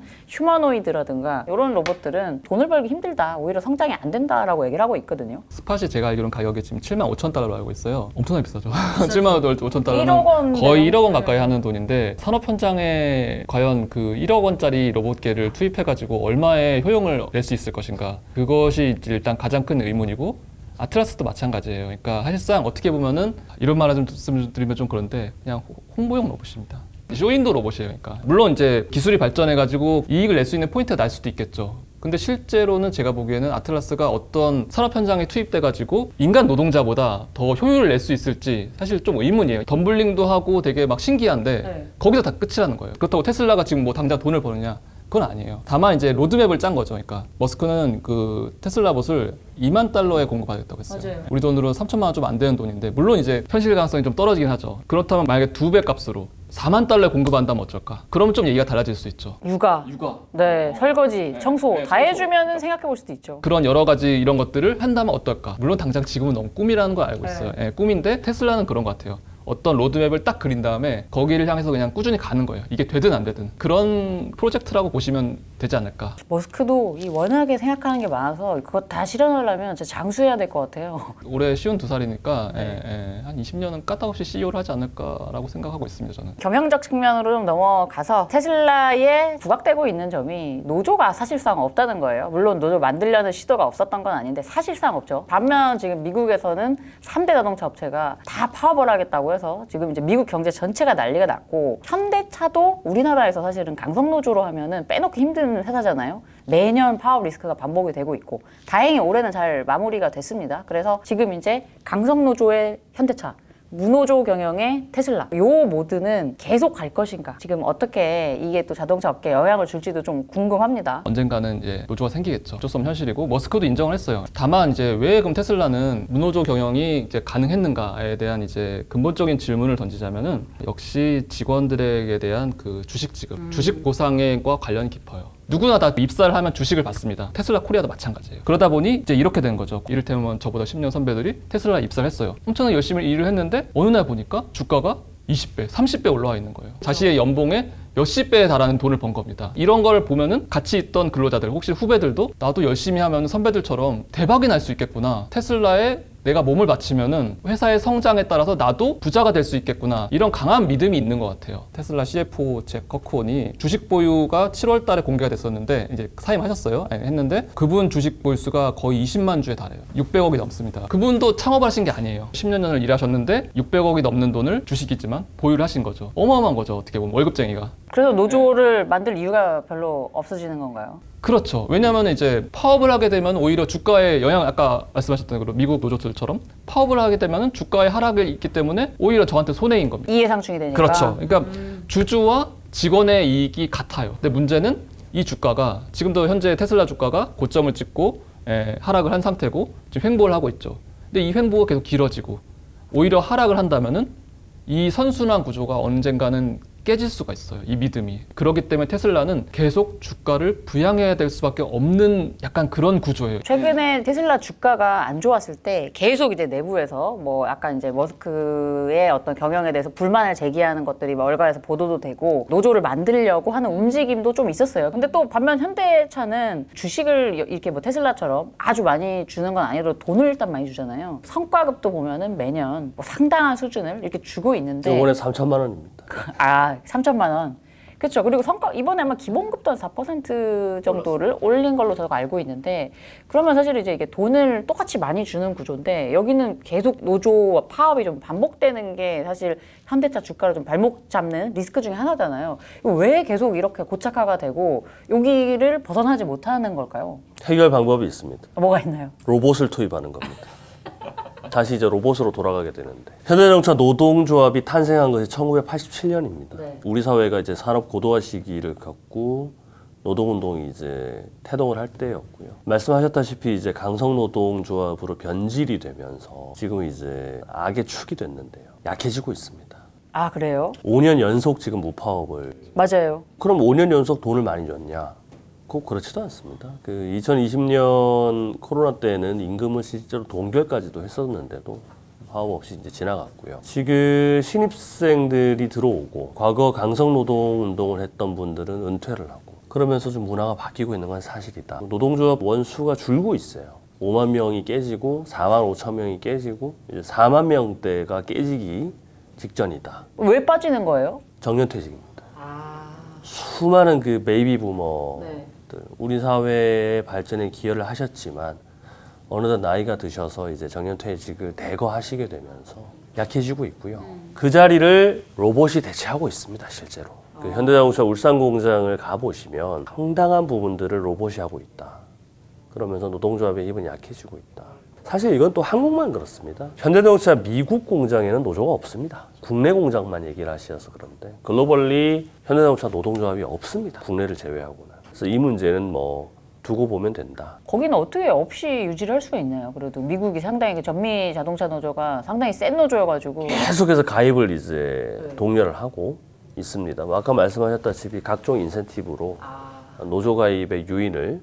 휴머노이드라든가 이런 로봇들은 돈을 벌기 힘들다. 오히려 성장이 안 된다라고 얘기를 하고 있거든요. 스팟이 제가 알기로는 가격이 지금 75,000달러로 알고 있어요. 엄청나게 비싸죠. 75,000달러는 1억 원 거의 1억 원 가까이 하는 돈인데 산업 현장에 과연 그 1억 원짜리 로봇계를 투입해가지고 얼마의 효용을 낼 수 있을 것인가. 그것이 일단 가장 큰 의문이고 아틀라스도 마찬가지예요. 그러니까 사실상 어떻게 보면은 이런 말을 좀 말씀드리면 좀 그런데 그냥 홍보용 로봇입니다. 쇼윈도 로봇이에요. 그러니까 물론 이제 기술이 발전해가지고 이익을 낼 수 있는 포인트가 날 수도 있겠죠. 근데 실제로는 제가 보기에는 아틀라스가 어떤 산업 현장에 투입돼가지고 인간 노동자보다 더 효율을 낼 수 있을지 사실 좀 의문이에요. 덤블링도 하고 되게 막 신기한데 네. 거기서 다 끝이라는 거예요. 그렇다고 테슬라가 지금 뭐 당장 돈을 버느냐? 그건 아니에요. 다만 이제 로드맵을 짠 거죠. 그러니까 머스크는 그 테슬라 봇을 2만 달러에 공급하겠다고 했어요. 맞아요. 우리 돈으로 3천만 원 좀 안 되는 돈인데 물론 이제 현실 가능성이 좀 떨어지긴 하죠. 그렇다면 만약에 2배 값으로 4만 달러에 공급한다면 어쩔까? 그러면 좀 얘기가 달라질 수 있죠. 육아. 네, 설거지, 청소 다 해주면은 생각해 볼 수도 있죠. 그런 여러 가지 이런 것들을 한다면 어떨까? 물론 당장 지금은 너무 꿈이라는 걸 알고 있어요. 네, 꿈인데 테슬라는 그런 것 같아요. 어떤 로드맵을 딱 그린 다음에 거기를 향해서 그냥 꾸준히 가는 거예요. 이게 되든 안 되든. 그런 프로젝트라고 보시면 되지 않을까. 머스크도 이 워낙에 생각하는 게 많아서 그거 다 실현하려면 진짜 장수해야 될 것 같아요. 올해 52살이니까 한 20년은 까딱없이 CEO를 하지 않을까라고 생각하고 있습니다. 저는. 경영적 측면으로 좀 넘어가서 테슬라에 부각되고 있는 점이 노조가 사실상 없다는 거예요. 물론 노조 만들려는 시도가 없었던 건 아닌데 사실상 없죠. 반면 지금 미국에서는 3대 자동차 업체가 다 파업을 하겠다고 해서 지금 이제 미국 경제 전체가 난리가 났고 현대차도 우리나라에서 사실은 강성노조로 하면은 빼놓기 힘든 회사잖아요. 매년 파업 리스크가 반복이 되고 있고 다행히 올해는 잘 마무리가 됐습니다. 그래서 지금 이제 강성노조의 현대차 무노조 경영의 테슬라 요 모드는 계속 갈 것인가 지금 어떻게 이게 또 자동차 업계에 영향을 줄지도 좀 궁금합니다. 언젠가는 이제 노조가 생기겠죠. 어쩔 수 없는 현실이고 머스크도 인정을 했어요. 다만 이제 왜 그럼 테슬라는 무노조 경영이 이제 가능했는가에 대한 이제 근본적인 질문을 던지자면은 역시 직원들에게 대한 그 주식 지급, 주식 보상과 관련이 깊어요. 누구나 다 입사를 하면 주식을 받습니다. 테슬라 코리아도 마찬가지예요. 그러다 보니 이제 이렇게 된 거죠. 이를테면 저보다 10년 선배들이 테슬라에 입사를 했어요. 엄청나게 열심히 일을 했는데 어느 날 보니까 주가가 20배, 30배 올라와 있는 거예요. 자신의 연봉에 몇십 배에 달하는 돈을 번 겁니다. 이런 걸 보면은 같이 있던 근로자들, 혹시 후배들도 나도 열심히 하면 선배들처럼 대박이 날 수 있겠구나. 테슬라에 내가 몸을 바치면은 회사의 성장에 따라서 나도 부자가 될 수 있겠구나. 이런 강한 믿음이 있는 것 같아요. 테슬라 CFO 잭 커크원이 주식 보유가 7월 달에 공개가 됐었는데 이제 사임하셨어요. 했는데 그분 주식 보유수가 거의 20만 주에 달해요. 600억이 넘습니다. 그분도 창업하신 게 아니에요. 10년 전을 일하셨는데 600억이 넘는 돈을 주식이지만 보유를 하신 거죠. 어마어마한 거죠. 어떻게 보면 월급쟁이가. 그래서 노조를 만들 이유가 별로 없어지는 건가요? 그렇죠. 왜냐하면 이제 파업을 하게 되면 오히려 주가에 영향, 아까 말씀하셨던 대로 미국 노조들처럼 파업을 하게 되면 주가의 하락이 있기 때문에 오히려 저한테 손해인 겁니다. 이해상충이 되니까. 그렇죠. 그러니까 주주와 직원의 이익이 같아요. 근데 문제는 이 주가가 지금도 현재 테슬라 주가가 고점을 찍고 하락을 한 상태고 지금 횡보를 하고 있죠. 근데 이 횡보가 계속 길어지고 오히려 하락을 한다면은 이 선순환 구조가 언젠가는 깨질 수가 있어요. 이 믿음이. 그렇기 때문에 테슬라는 계속 주가를 부양해야 될 수밖에 없는 약간 그런 구조예요. 최근에 테슬라 주가가 안 좋았을 때 계속 이제 내부에서 뭐 약간 이제 머스크의 어떤 경영에 대해서 불만을 제기하는 것들이 월가에서 보도도 되고 노조를 만들려고 하는 움직임도 좀 있었어요. 근데 또 반면 현대차는 주식을 이렇게 뭐 테슬라처럼 아주 많이 주는 건 아니라도 돈을 일단 많이 주잖아요. 성과급도 보면은 매년 뭐 상당한 수준을 이렇게 주고 있는데 이번에 3천만 원입니다. 3천만 원. 그렇죠. 그리고 성과 이번에 아마 기본급도 한 4% 정도를 올린 걸로 제가 알고 있는데 그러면 사실 이제 이게 돈을 똑같이 많이 주는 구조인데 여기는 계속 노조와 파업이 좀 반복되는 게 사실 현대차 주가를 좀 발목 잡는 리스크 중에 하나잖아요. 왜 계속 이렇게 고착화가 되고 여기를 벗어나지 못하는 걸까요? 해결 방법이 있습니다. 뭐가 있나요? 로봇을 투입하는 겁니다. 다시 이제 로봇으로 돌아가게 되는데 현대자동차 노동조합이 탄생한 것이 1987년입니다. 네. 우리 사회가 이제 산업 고도화 시기를 겪고 노동운동이 이제 태동을 할 때였고요. 말씀하셨다시피 이제 강성노동조합으로 변질이 되면서 지금 이제 악의 축이 됐는데요. 약해지고 있습니다. 아, 그래요? 5년 연속 지금 무파업을. 맞아요. 그럼 5년 연속 돈을 많이 줬냐? 꼭 그렇지도 않습니다. 그 2020년 코로나 때는 임금을 실제로 동결까지도 했었는데도 파업 없이 이제 지나갔고요. 지금 신입생들이 들어오고 과거 강성노동 운동을 했던 분들은 은퇴를 하고 그러면서 좀 문화가 바뀌고 있는 건 사실이다. 노동조합 원수가 줄고 있어요. 5만 명이 깨지고 4만 5천 명이 깨지고 이제 4만 명대가 깨지기 직전이다. 왜 빠지는 거예요? 정년퇴직입니다. 수많은 그 베이비 부머 우리 사회의 발전에 기여를 하셨지만 어느덧 나이가 드셔서 이제 정년퇴직을 대거하시게 되면서 약해지고 있고요. 그 자리를 로봇이 대체하고 있습니다, 실제로. 그 현대자동차 울산 공장을 가보시면 상당한 부분들을 로봇이 하고 있다. 그러면서 노동조합의 힘은 약해지고 있다. 사실 이건 또 한국만 그렇습니다. 현대자동차 미국 공장에는 노조가 없습니다. 국내 공장만 얘기를 하셔서 그런데 글로벌리 현대자동차 노동조합이 없습니다. 국내를 제외하고는. 그래서 이 문제는 뭐 두고 보면 된다. 거기는 어떻게 없이 유지를 할 수가 있나요? 그래도 미국이 상당히 전미 자동차 노조가 상당히 센 노조여가지고 계속해서 가입을 이제 독려를 하고 있습니다. 아까 말씀하셨다시피 각종 인센티브로 노조 가입의 유인을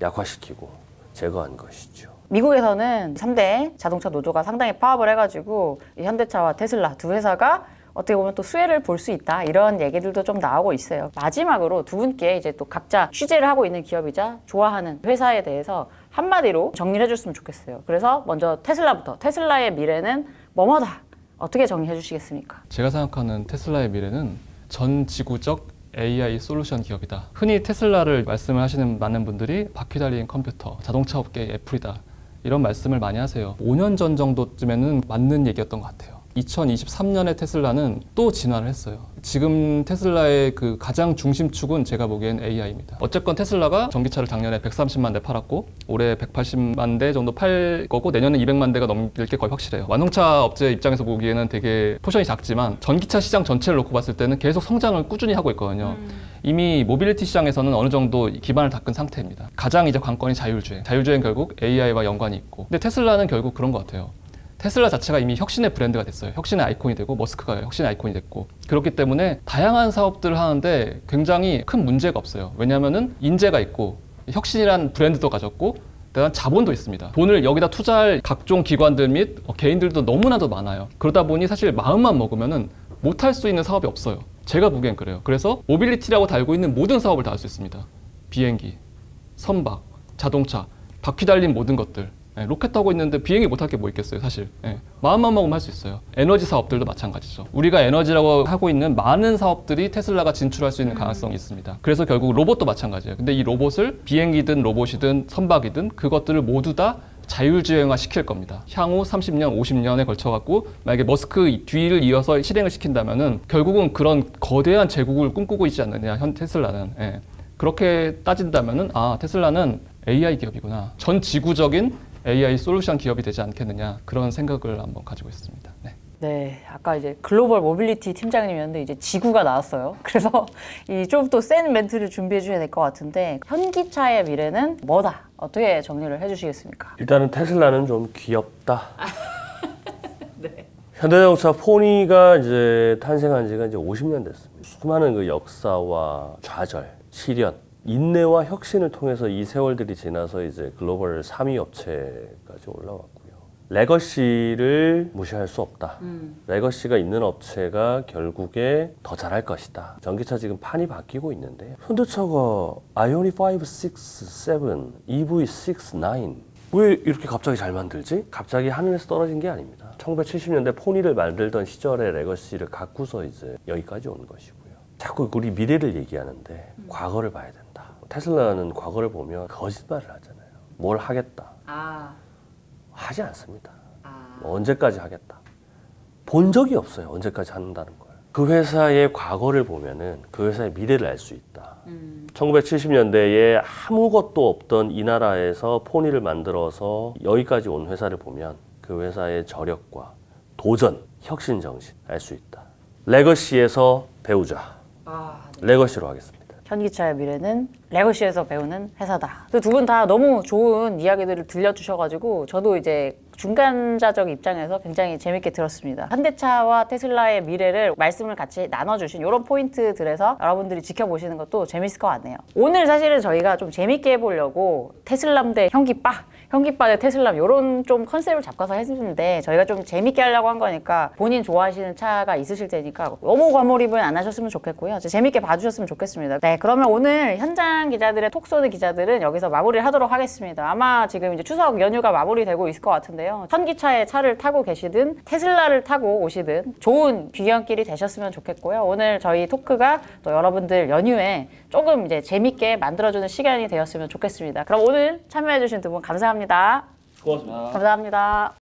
약화시키고 제거한 것이죠. 미국에서는 3대 자동차 노조가 상당히 파업을 해가지고 이 현대차와 테슬라 두 회사가 어떻게 보면 또 수혜를 볼 수 있다 이런 얘기들도 좀 나오고 있어요. 마지막으로 두 분께 이제 또 각자 취재를 하고 있는 기업이자 좋아하는 회사에 대해서 한마디로 정리를 해줬으면 좋겠어요. 그래서 먼저 테슬라부터, 테슬라의 미래는 뭐뭐다 어떻게 정리해 주시겠습니까? 제가 생각하는 테슬라의 미래는 전 지구적 AI 솔루션 기업이다. 흔히 테슬라를 말씀을 하시는 많은 분들이 바퀴 달린 컴퓨터, 자동차 업계의 애플이다. 이런 말씀을 많이 하세요. 5년 전 정도쯤에는 맞는 얘기였던 것 같아요. 2023년에 테슬라는 또 진화를 했어요. 지금 테슬라의 그 가장 중심축은 제가 보기엔 AI입니다. 어쨌건 테슬라가 전기차를 작년에 130만 대 팔았고 올해 180만 대 정도 팔 거고 내년에 200만 대가 넘길 게 거의 확실해요. 완성차 업체 입장에서 보기에는 되게 포션이 작지만 전기차 시장 전체를 놓고 봤을 때는 계속 성장을 꾸준히 하고 있거든요. 이미 모빌리티 시장에서는 어느 정도 기반을 닦은 상태입니다. 가장 이제 관건이 자율주행. 자율주행 결국 AI와 연관이 있고. 근데 테슬라는 결국 그런 것 같아요. 테슬라 자체가 이미 혁신의 브랜드가 됐어요. 혁신의 아이콘이 되고 머스크가 혁신의 아이콘이 됐고 그렇기 때문에 다양한 사업들을 하는데 굉장히 큰 문제가 없어요. 왜냐하면은 인재가 있고 혁신이란 브랜드도 가졌고 대단한 자본도 있습니다. 돈을 여기다 투자할 각종 기관들 및 개인들도 너무나도 많아요. 그러다 보니 사실 마음만 먹으면은 못할 수 있는 사업이 없어요. 제가 보기엔 그래요. 그래서 모빌리티라고 달고 있는 모든 사업을 다 할 수 있습니다. 비행기, 선박, 자동차, 바퀴 달린 모든 것들. 로켓 타고 있는데 비행기 못할 게 뭐 있겠어요, 사실. 마음만 먹으면 할 수 있어요. 에너지 사업들도 마찬가지죠. 우리가 에너지라고 하고 있는 많은 사업들이 테슬라가 진출할 수 있는 가능성이 있습니다. 그래서 결국 로봇도 마찬가지예요. 근데 이 로봇을 비행기든 로봇이든 선박이든 그것들을 모두 다 자율주행화 시킬 겁니다. 향후 30년, 50년에 걸쳐갖고 만약에 머스크 뒤를 이어서 실행을 시킨다면은 결국은 그런 거대한 제국을 꿈꾸고 있지 않느냐, 현 테슬라는. 그렇게 따진다면은 테슬라는 AI 기업이구나. 전 지구적인 AI 솔루션 기업이 되지 않겠느냐 그런 생각을 한번 가지고 있습니다. 네, 아까 이제 글로벌 모빌리티 팀장님이었는데 이제 지구가 나왔어요. 그래서 이 좀 또 센 멘트를 준비해 주셔야 될 것 같은데 현기차의 미래는 뭐다? 어떻게 정리를 해주시겠습니까? 일단은 테슬라는 좀 귀엽다. 네. 현대자동차 포니가 이제 탄생한 지가 이제 50년 됐습니다. 수많은 그 역사와 좌절, 시련, 인내와 혁신을 통해서 이 세월들이 지나서 이제 글로벌 3위 업체까지 올라왔고요. 레거시를 무시할 수 없다. 레거시가 있는 업체가 결국에 더 잘할 것이다. 전기차 지금 판이 바뀌고 있는데 현대차가 아이오닉 5, 6, 7, EV 6, 9 왜 이렇게 갑자기 잘 만들지? 갑자기 하늘에서 떨어진 게 아닙니다. 1970년대 포니를 만들던 시절의 레거시를 갖고서 이제 여기까지 온 것이고요. 자꾸 우리 미래를 얘기하는데 과거를 봐야 된다. 테슬라는 과거를 보면 거짓말을 하잖아요. 뭘 하겠다. 하지 않습니다. 언제까지 하겠다. 본 적이 없어요. 언제까지 한다는 걸. 그 회사의 과거를 보면은 그 회사의 미래를 알 수 있다. 1970년대에 아무것도 없던 이 나라에서 포니를 만들어서 여기까지 온 회사를 보면 그 회사의 저력과 도전, 혁신 정신 알 수 있다. 레거시에서 배우자. 레거시로 하겠습니다. 현기차의 미래는 레거시에서 배우는 회사다. 두 분 다 너무 좋은 이야기들을 들려주셔가지고 저도 이제 중간자적 입장에서 굉장히 재밌게 들었습니다. 현대차와 테슬라의 미래를 말씀을 같이 나눠주신 이런 포인트들에서 여러분들이 지켜보시는 것도 재밌을 것 같네요. 오늘 사실은 저희가 좀 재밌게 해보려고 테슬람 대 현기빠, 현기빠 대 테슬람 이런 좀 컨셉을 잡고서 했는데 저희가 좀 재밌게 하려고 한 거니까 본인 좋아하시는 차가 있으실 테니까 너무 과몰입은 안 하셨으면 좋겠고요. 재밌게 봐주셨으면 좋겠습니다. 네, 그러면 오늘 현장 기자들의 톡 쏘는 기자들은 여기서 마무리를 하도록 하겠습니다. 아마 지금 이제 추석 연휴가 마무리되고 있을 것 같은데요. 현기차의 차를 타고 계시든 테슬라를 타고 오시든 좋은 귀경길이 되셨으면 좋겠고요. 오늘 저희 토크가 또 여러분들 연휴에 조금 이제 재밌게 만들어주는 시간이 되었으면 좋겠습니다. 그럼 오늘 참여해주신 두 분 감사합니다. 고맙습니다. 감사합니다.